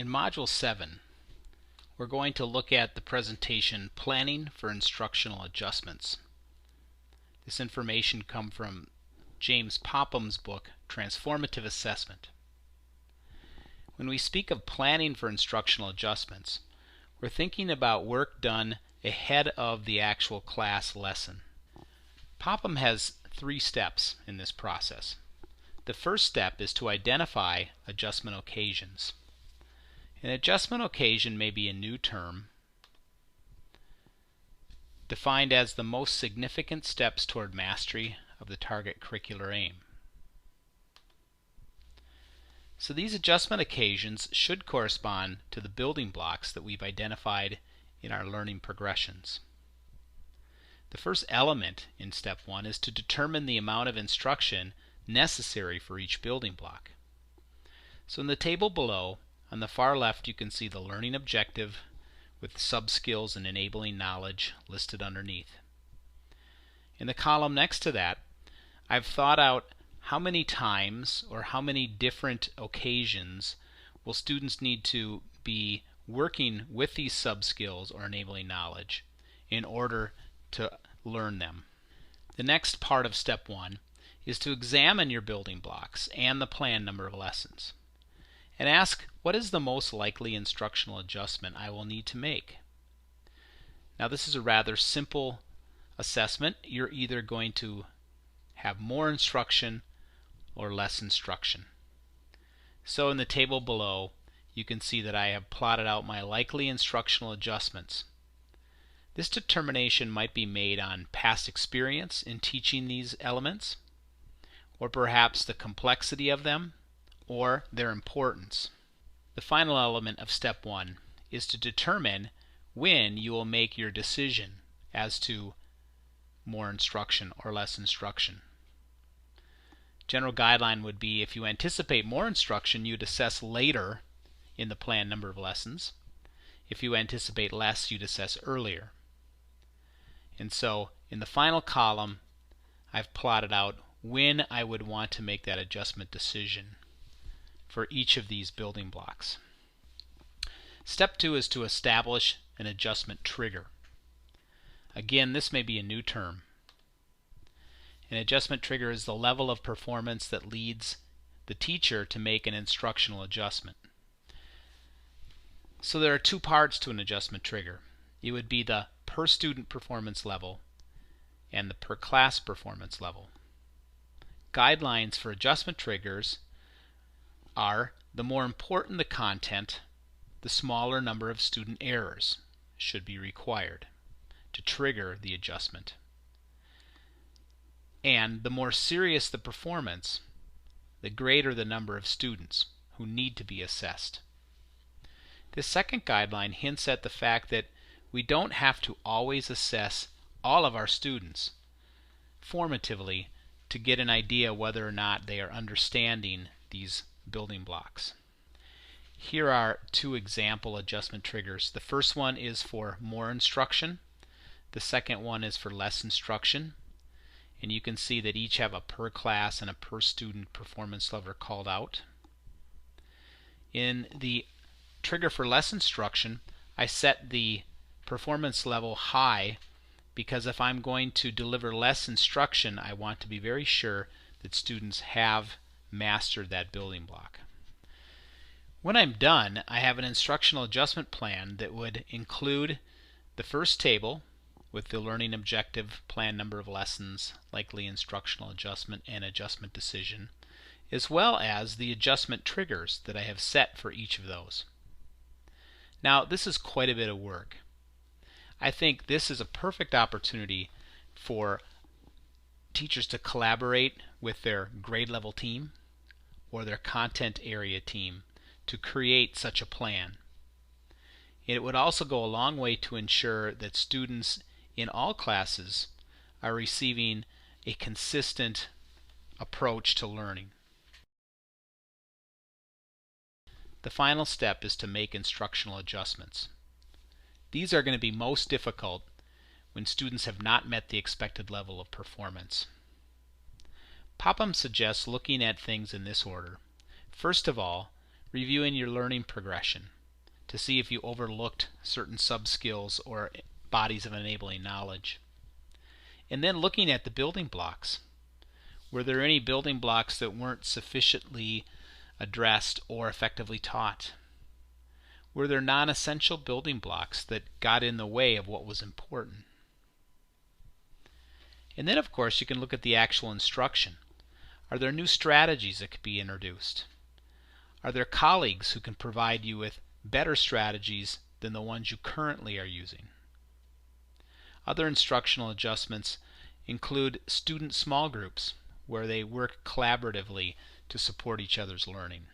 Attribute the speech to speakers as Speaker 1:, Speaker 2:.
Speaker 1: In Module 7, we're going to look at the presentation Planning for Instructional Adjustments. This information comes from James Popham's book, Transformative Assessment. When we speak of planning for instructional adjustments, we're thinking about work done ahead of the actual class lesson. Popham has 3 steps in this process. The first step is to identify adjustment occasions. An adjustment occasion may be a new term defined as the most significant steps toward mastery of the target curricular aim. So these adjustment occasions should correspond to the building blocks that we've identified in our learning progressions. The first element in step 1 is to determine the amount of instruction necessary for each building block. So in the table below, on the far left, you can see the learning objective with sub-skills and enabling knowledge listed underneath. In the column next to that, I've thought out how many times or how many different occasions will students need to be working with these sub-skills or enabling knowledge in order to learn them. The next part of step 1 is to examine your building blocks and the planned number of lessons, and ask, what is the most likely instructional adjustment I will need to make? Now this is a rather simple assessment. You're either going to have more instruction or less instruction. So in the table below, you can see that I have plotted out my likely instructional adjustments. This determination might be made on past experience in teaching these elements, or perhaps the complexity of them, or their importance. The final element of step 1 is to determine when you will make your decision as to more instruction or less instruction. General guideline would be, if you anticipate more instruction, you'd assess later in the planned number of lessons. If you anticipate less, you'd assess earlier. And so in the final column, I've plotted out when I would want to make that adjustment decision for each of these building blocks. Step 2 is to establish an adjustment trigger. Again, this may be a new term. An adjustment trigger is the level of performance that leads the teacher to make an instructional adjustment. So there are 2 parts to an adjustment trigger. It would be the per student performance level and the per class performance level. Guidelines for adjustment triggers are: the more important the content, the smaller number of student errors should be required to trigger the adjustment. And the more serious the performance, the greater the number of students who need to be assessed. This second guideline hints at the fact that we don't have to always assess all of our students formatively to get an idea whether or not they are understanding these building blocks. Here are 2 example adjustment triggers. The first one is for more instruction. The second one is for less instruction. And you can see that each have a per class and a per student performance level called out. In the trigger for less instruction, I set the performance level high because if I'm going to deliver less instruction, I want to be very sure that students have mastered that building block. When I'm done, I have an instructional adjustment plan that would include the first table with the learning objective, planned number of lessons, likely instructional adjustment, and adjustment decision, as well as the adjustment triggers that I have set for each of those. Now, this is quite a bit of work. I think this is a perfect opportunity for teachers to collaborate with their grade level team or their content area team to create such a plan. It would also go a long way to ensure that students in all classes are receiving a consistent approach to learning. The final step is to make instructional adjustments. These are going to be most difficult when students have not met the expected level of performance. Popham suggests looking at things in this order. First of all, reviewing your learning progression to see if you overlooked certain sub-skills or bodies of enabling knowledge. And then looking at the building blocks. Were there any building blocks that weren't sufficiently addressed or effectively taught? Were there non-essential building blocks that got in the way of what was important? And then, of course, you can look at the actual instruction. Are there new strategies that could be introduced? Are there colleagues who can provide you with better strategies than the ones you currently are using? Other instructional adjustments include student small groups, where they work collaboratively to support each other's learning.